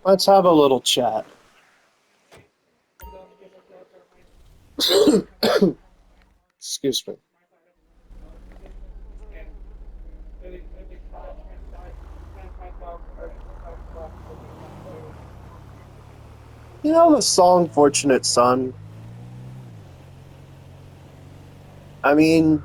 Let's have a little chat. Excuse me. You know the song Fortunate Son? I mean,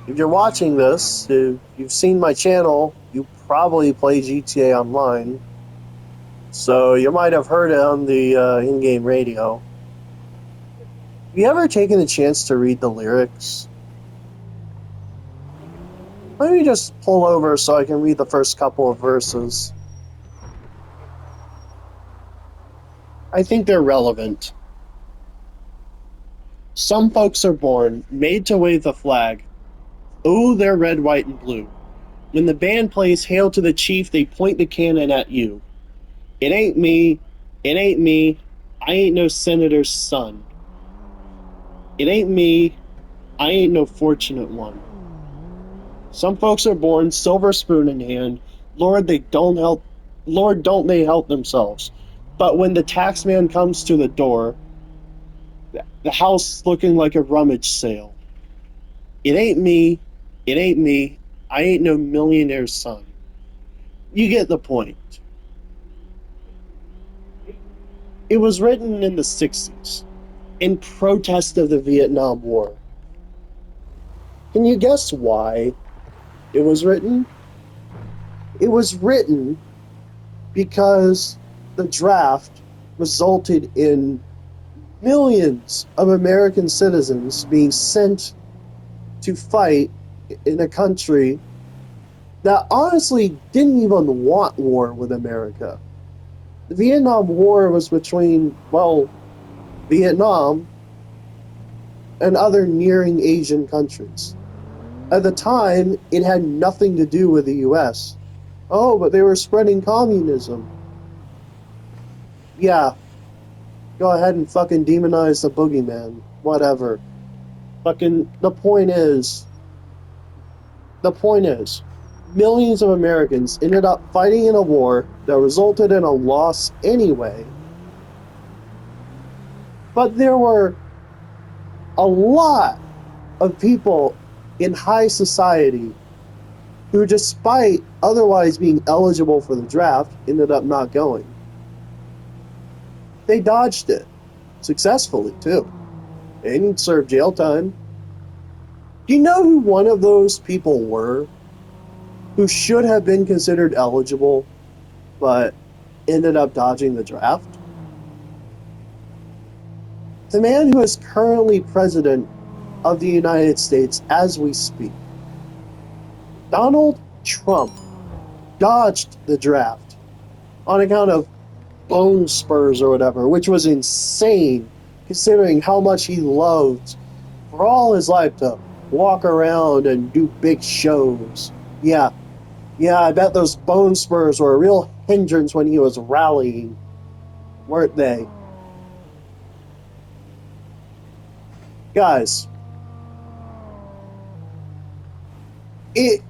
if you're watching this, if you've seen my channel, you probably play GTA Online. So you might have heard it on the in-game radio. Have you ever taken the chance to read the lyrics? Let me just pull over so I can read the first couple of verses. I think they're relevant. Some folks are born, made to wave the flag. Oh, they're red, white, and blue. When the band plays Hail to the Chief, they point the cannon at you. It ain't me. It ain't me. I ain't no senator's son. It ain't me. I ain't no fortunate one. Some folks are born silver spoon in hand. Lord, they don't help. Lord, don't they help themselves. But when the tax man comes to the door, the house looking like a rummage sale. It ain't me. It ain't me. I ain't no millionaire's son. You get the point. It was written in the 60s in protest of the Vietnam War. Can you guess why it was written? It was written because the draft resulted in millions of American citizens being sent to fight in a country that honestly didn't even want war with America. The Vietnam War was between, well, Vietnam and other nearing Asian countries. At the time, it had nothing to do with the US. Oh, but they were spreading communism. Yeah, go ahead and fucking demonize the boogeyman. Whatever. Fucking, the point is, millions of Americans ended up fighting in a war that resulted in a loss anyway. But there were a lot of people in high society who, despite otherwise being eligible for the draft, ended up not going. They dodged it successfully, too. They didn't serve jail time. Do you know who one of those people were who should have been considered eligible but ended up dodging the draft? The man who is currently president of the United States as we speak, Donald Trump, dodged the draft on account of bone spurs or whatever, which was insane considering how much he loved for all his life to walk around and do big shows. Yeah, yeah, I bet those bone spurs were a real hindrance when he was rallying, weren't they? Guys, it,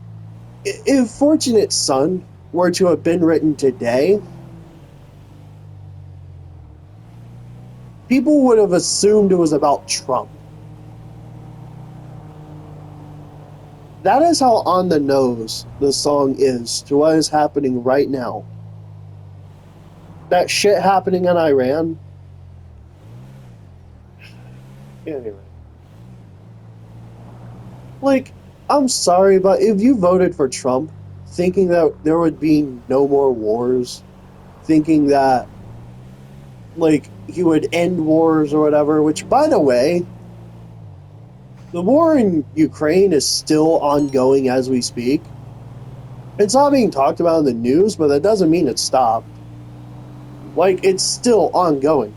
if Fortunate Son were to have been written today, people would have assumed it was about Trump. That is how on the nose the song is to what is happening right now. That shit happening in Iran. Anyway. Like, I'm sorry, but if you voted for Trump thinking that there would be no more wars, thinking that, like, he would end wars or whatever, which, by the way, the war in Ukraine is still ongoing as we speak. It's not being talked about in the news, but that doesn't mean it's stopped. Like, it's still ongoing.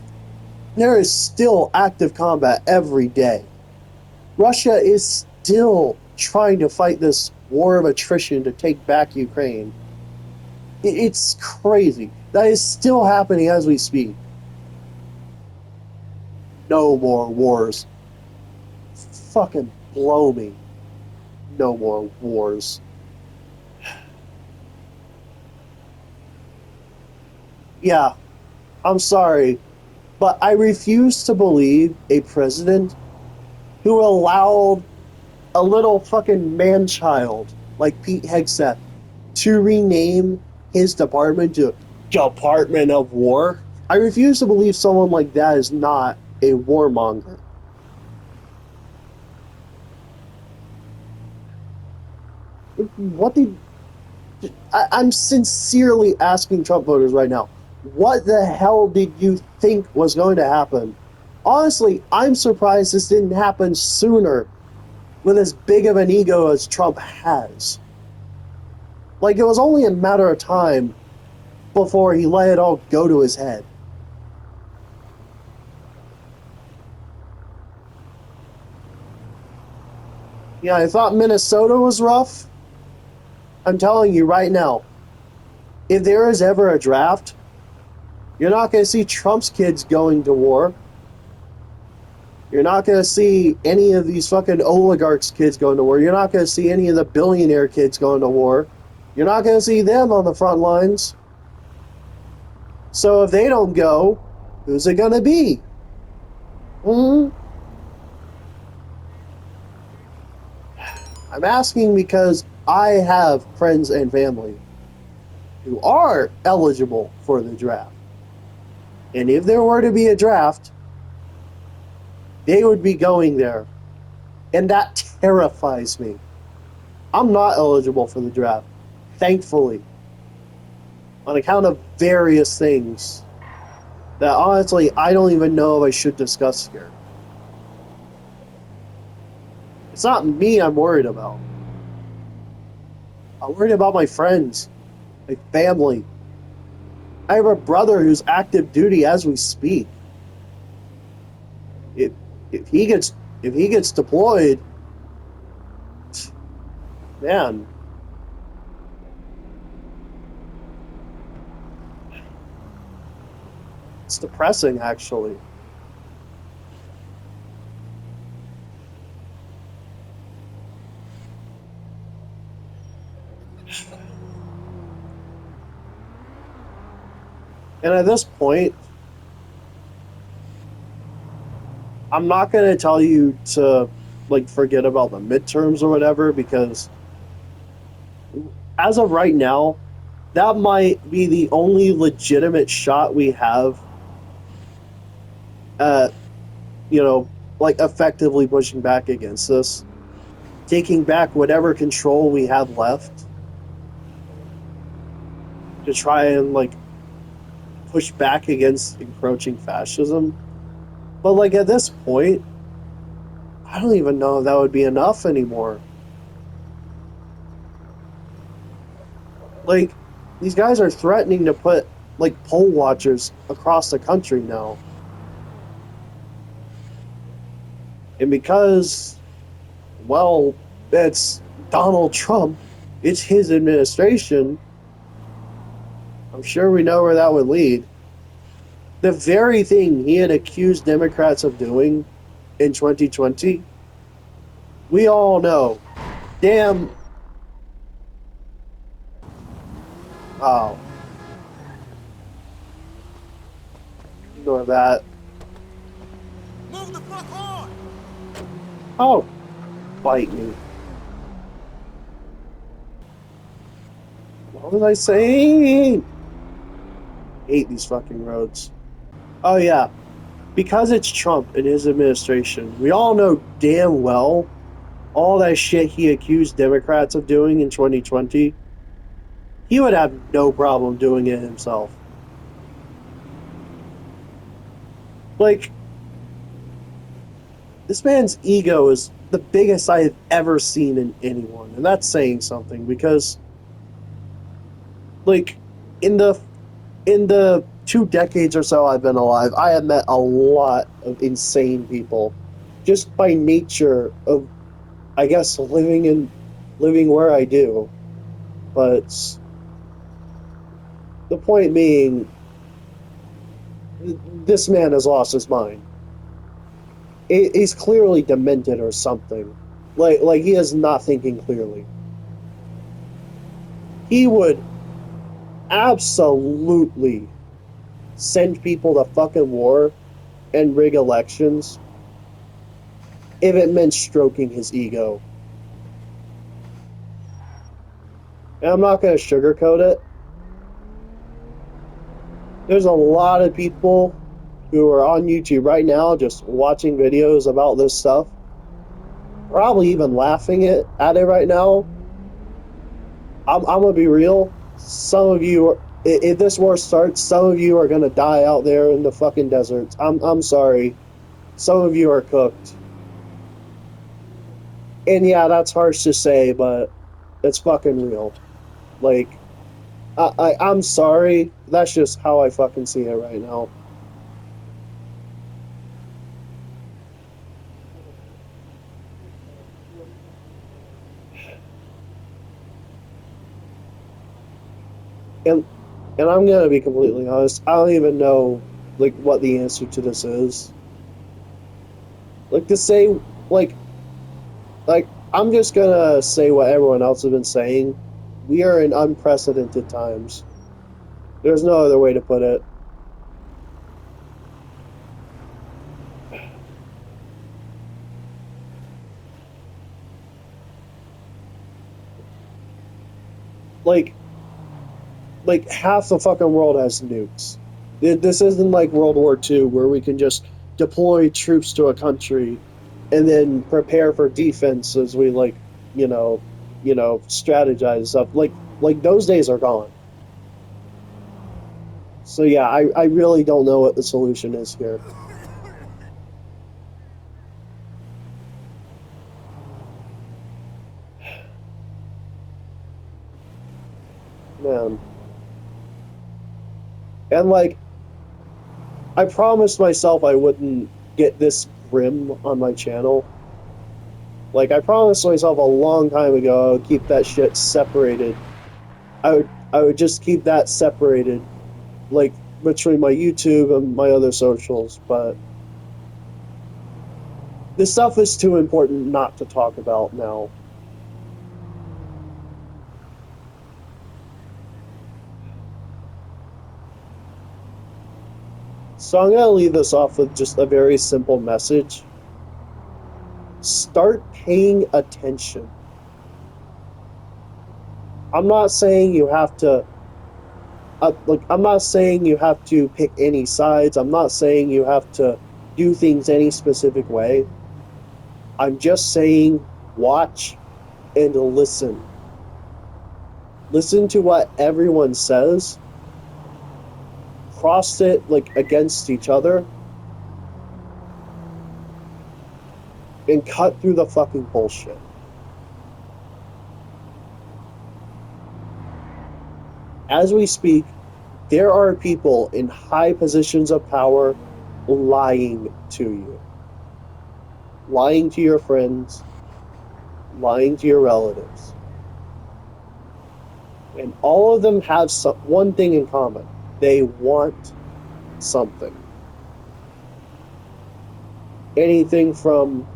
There is still active combat every day. Russia is still trying to fight this war of attrition to take back Ukraine. It's crazy. That is still happening as we speak. No more wars. Fucking blow me. No more wars. Yeah, I'm sorry, but I refuse to believe a president who allowed a little fucking man child like Pete Hegseth to rename his department to Department of War. I refuse to believe someone like that is not a warmonger. What the? I'm sincerely asking Trump voters right now. What the hell did you think was going to happen? Honestly, I'm surprised this didn't happen sooner with as big of an ego as Trump has. Like, it was only a matter of time before he let it all go to his head. Yeah, I thought Minnesota was rough. I'm telling you right now, if there is ever a draft, you're not going to see Trump's kids going to war. You're not going to see any of these fucking oligarchs' kids going to war. You're not going to see any of the billionaire kids going to war. You're not going to see them on the front lines. So if they don't go, who's it going to be? Hmm? I'm asking because I have friends and family who are eligible for the draft. And if there were to be a draft, they would be going there. And that terrifies me. I'm not eligible for the draft, thankfully, on account of various things that honestly I don't even know if I should discuss here. It's not me I'm worried about. I'm worried about my friends, my family. I have a brother who's active duty as we speak. If if he gets if he gets deployed, man, it's depressing actually. And at this point, I'm not going to tell you to like forget about the midterms or whatever because as of right now, that might be the only legitimate shot we have at, you know, like effectively pushing back against this, taking back whatever control we have left to try and like push back against encroaching fascism. But like at this point, I don't even know if that would be enough anymore. Like these guys are threatening to put like poll watchers across the country now. And because, well, it's Donald Trump, it's his administration, I'm sure we know where that would lead. The very thing he had accused Democrats of doing in 2020, we all know. Damn. Oh, ignore that. Move the fuck on! Oh, bite me. What was I saying? Hate these fucking roads. Oh, yeah. Because it's Trump and his administration, we all know damn well all that shit he accused Democrats of doing in 2020, he would have no problem doing it himself. Like, this man's ego is the biggest I have ever seen in anyone, and that's saying something because, like, in the in the 2 decades or so I've been alive, I have met a lot of insane people, just by nature of, I guess, living where I do. But the point being, this man has lost his mind. He's clearly demented or something. Like he is not thinking clearly. He would absolutely send people to fucking war and rig elections if it meant stroking his ego. And I'm not going to sugarcoat it. There's a lot of people who are on YouTube right now just watching videos about this stuff, probably even laughing at it right now. I'm gonna be real. Some of you, if this war starts, some of you are gonna die out there in the fucking deserts. I'm sorry. Some of you are cooked. And yeah, that's harsh to say, but it's fucking real. Like, I'm sorry. That's just how I fucking see it right now. And and I'm gonna be completely honest. I don't even know like what the answer to this is. Like to say like like I'm just gonna say what everyone else has been saying. We are in unprecedented times. There's no other way to put it. Like like half the fucking world has nukes. This isn't like World War II where we can just deploy troops to a country and then prepare for defense as we like, you know, strategize stuff. Like those days are gone. So yeah, I really don't know what the solution is here. Man. And like I promised myself I wouldn't get this grim on my channel. Like I promised myself a long time ago I would keep that shit separated. I would just keep that separated, like between my YouTube and my other socials, but this stuff is too important not to talk about now. So I'm gonna leave this off with just a very simple message. Start paying attention. I'm not saying you have to I'm not saying you have to pick any sides. I'm not saying you have to do things any specific way. I'm just saying watch and listen. Listen to what everyone says. Cross it like against each other and cut through the fucking bullshit. As we speak, there are people in high positions of power lying to you, lying to your friends, lying to your relatives. And all of them have one thing in common. They want something. Anything from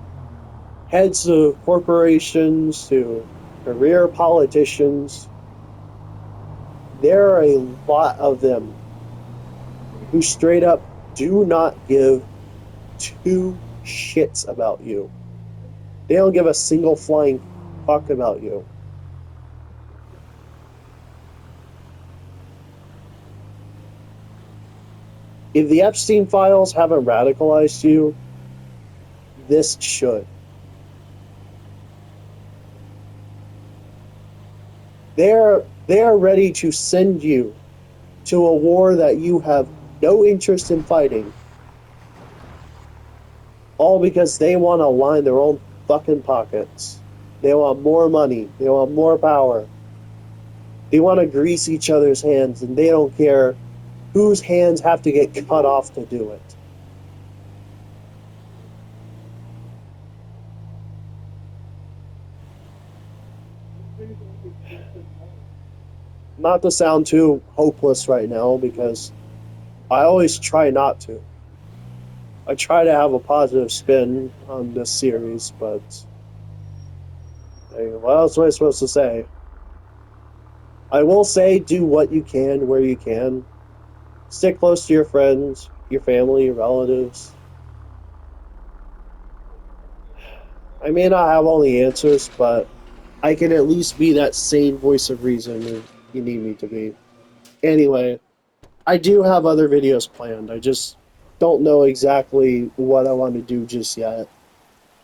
heads of corporations to career politicians. There are a lot of them who straight up do not give two shits about you. They don't give a single flying fuck about you. If the Epstein files haven't radicalized you, this should. They are ready to send you to a war that you have no interest in fighting, all because they want to line their own fucking pockets. They want more money. They want more power. They want to grease each other's hands, and they don't care whose hands have to get cut off to do it. Not to sound too hopeless right now, because I always try not to. I try to have a positive spin on this series, but hey, what else am I supposed to say? I will say do what you can where you can. Stick close to your friends, your family, your relatives. I may not have all the answers, but I can at least be that sane voice of reason if you need me to be. Anyway, I do have other videos planned. I just don't know exactly what I want to do just yet.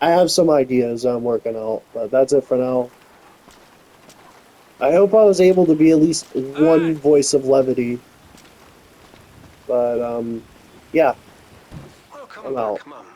I have some ideas I'm working out, but that's it for now. I hope I was able to be at least Hey! one voice of levity. But yeah, Oh, come I'm on, out. come on.